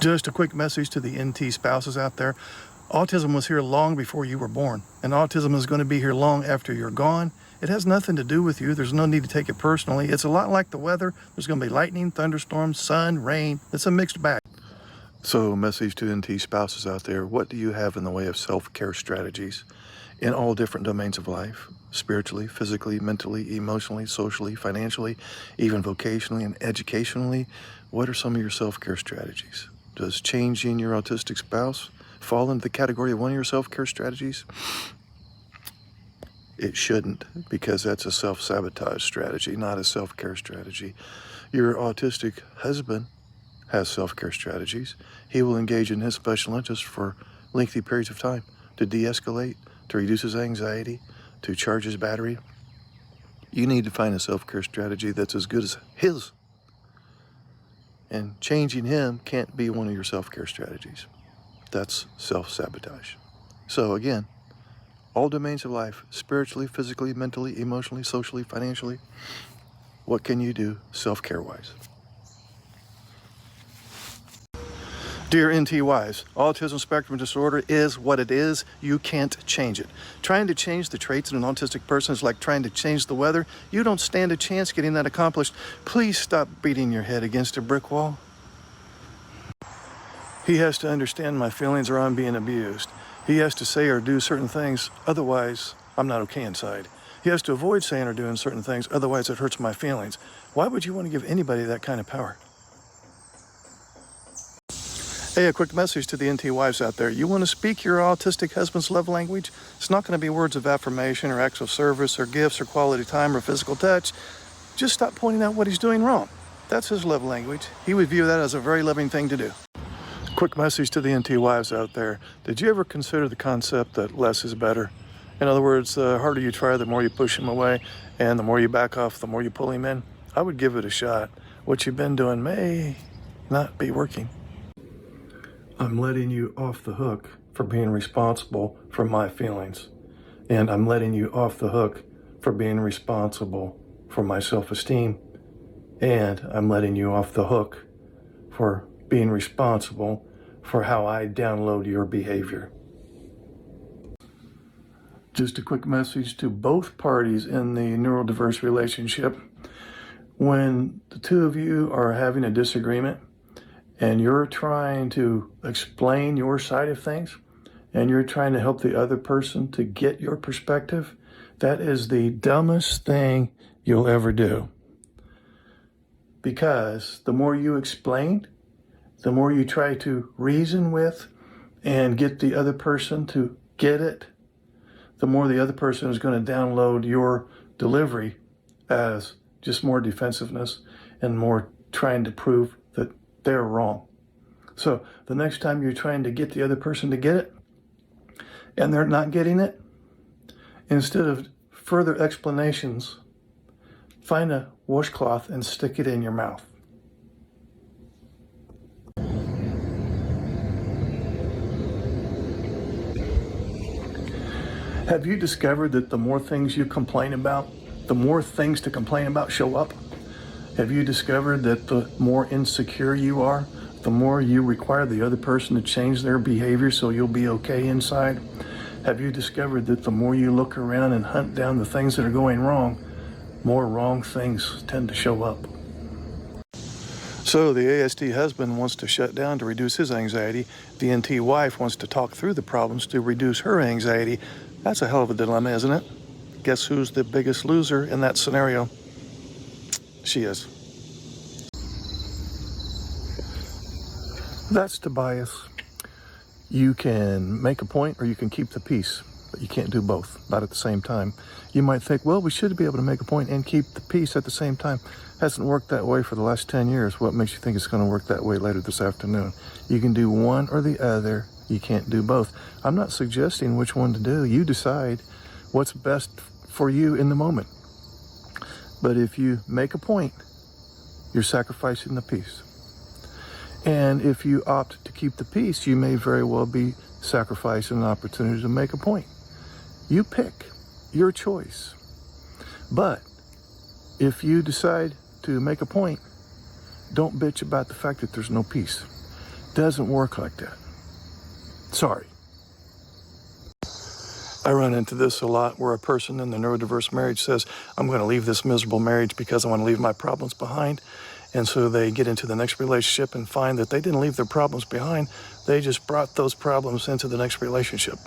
Just a quick message to the NT spouses out there. Autism was here long before you were born, and autism is going to be here long after you're gone. It has nothing to do with you. There's no need to take it personally. It's a lot like the weather. There's going to be lightning, thunderstorms, sun, rain. It's a mixed bag. So, message to NT spouses out there, what do you have in the way of self-care strategies in all different domains of life? Spiritually, physically, mentally, emotionally, socially, financially, even vocationally and educationally. What are some of your self-care strategies? Does changing your autistic spouse fall into the category of one of your self-care strategies? It shouldn't, because that's a self-sabotage strategy, not a self-care strategy. Your autistic husband has self-care strategies. He will engage in his special interests for lengthy periods of time to de-escalate, to reduce his anxiety, to charge his battery. You need to find a self-care strategy that's as good as his. And changing him can't be one of your self-care strategies. That's self-sabotage. So again, all domains of life, spiritually, physically, mentally, emotionally, socially, financially, what can you do self-care-wise? Dear NT-wise, autism spectrum disorder is what it is. You can't change it. Trying to change the traits in an autistic person is like trying to change the weather. You don't stand a chance getting that accomplished. Please stop beating your head against a brick wall. He has to understand my feelings or I'm being abused. He has to say or do certain things, otherwise I'm not okay inside. He has to avoid saying or doing certain things, otherwise it hurts my feelings. Why would you want to give anybody that kind of power? Hey, a quick message to the NT wives out there. You want to speak your autistic husband's love language? It's not going to be words of affirmation or acts of service or gifts or quality time or physical touch. Just stop pointing out what he's doing wrong. That's his love language. He would view that as a very loving thing to do. Quick message to the NT wives out there. Did you ever consider the concept that less is better? In other words, the harder you try, the more you push him away, and the more you back off, the more you pull him in. I would give it a shot. What you've been doing may not be working. I'm letting you off the hook for being responsible for my feelings. And I'm letting you off the hook for being responsible for my self-esteem. And I'm letting you off the hook for being responsible for how I download your behavior. Just a quick message to both parties in the neurodiverse relationship. When the two of you are having a disagreement, and you're trying to explain your side of things, and you're trying to help the other person to get your perspective, that is the dumbest thing you'll ever do. Because the more you explain, the more you try to reason with and get the other person to get it, the more the other person is going to download your delivery as just more defensiveness and more trying to prove that they're wrong. So the next time you're trying to get the other person to get it and they're not getting it, instead of further explanations, find a washcloth and stick it in your mouth. Have you discovered that the more things you complain about, the more things to complain about show up? Have you discovered that the more insecure you are, the more you require the other person to change their behavior so you'll be okay inside? Have you discovered that the more you look around and hunt down the things that are going wrong, more wrong things tend to show up? So the ASD husband wants to shut down to reduce his anxiety. The NT wife wants to talk through the problems to reduce her anxiety. That's a hell of a dilemma, isn't it? Guess who's the biggest loser in that scenario? She is. That's Tobias. You can make a point or you can keep the peace, but you can't do both, not at the same time. You might think, well, we should be able to make a point and keep the peace at the same time. Hasn't worked that way for the last 10 years. What makes you think it's going to work that way later this afternoon? You can do one or the other. You can't do both. I'm not suggesting which one to do. You decide what's best for you in the moment. But if you make a point, you're sacrificing the peace. And if you opt to keep the peace, you may very well be sacrificing an opportunity to make a point. You pick your choice. But if you decide to make a point, don't bitch about the fact that there's no peace. Doesn't work like that. Sorry. I run into this a lot where a person in the neurodiverse marriage says, I'm going to leave this miserable marriage because I want to leave my problems behind. And so they get into the next relationship and find that they didn't leave their problems behind. They just brought those problems into the next relationship.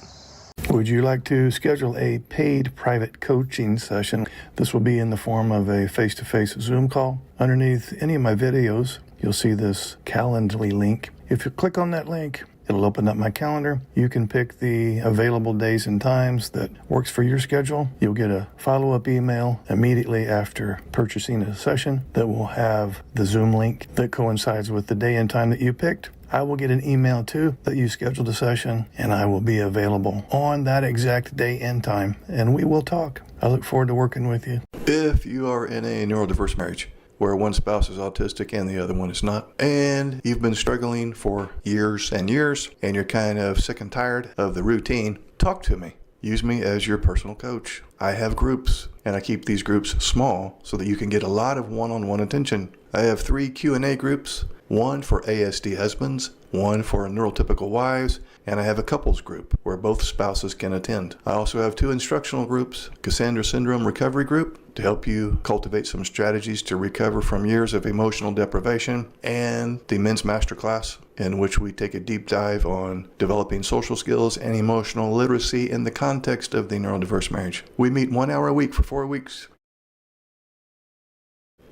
Would you like to schedule a paid private coaching session? This will be in the form of a face-to-face Zoom call. Underneath any of my videos, you'll see this Calendly link. If you click on that link, it'll open up my calendar. You can pick the available days and times that works for your schedule. You'll get a follow-up email immediately after purchasing a session that will have the Zoom link that coincides with the day and time that you picked. I will get an email too that you scheduled a session, and I will be available on that exact day and time, and we will talk. I look forward to working with you. If you are in a neurodiverse marriage, where one spouse is autistic and the other one is not, and you've been struggling for years and years, and you're kind of sick and tired of the routine, talk to me. Use me as your personal coach. I have groups, and I keep these groups small so that you can get a lot of one-on-one attention. I have 3 Q&A groups, one for ASD husbands, one for neurotypical wives, and I have a couples group where both spouses can attend. I also have 2 instructional groups, Cassandra Syndrome Recovery Group, to help you cultivate some strategies to recover from years of emotional deprivation, and the Men's Masterclass, in which we take a deep dive on developing social skills and emotional literacy in the context of the neurodiverse marriage. We meet 1 hour a week for 4 weeks.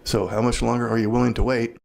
So how much longer are you willing to wait?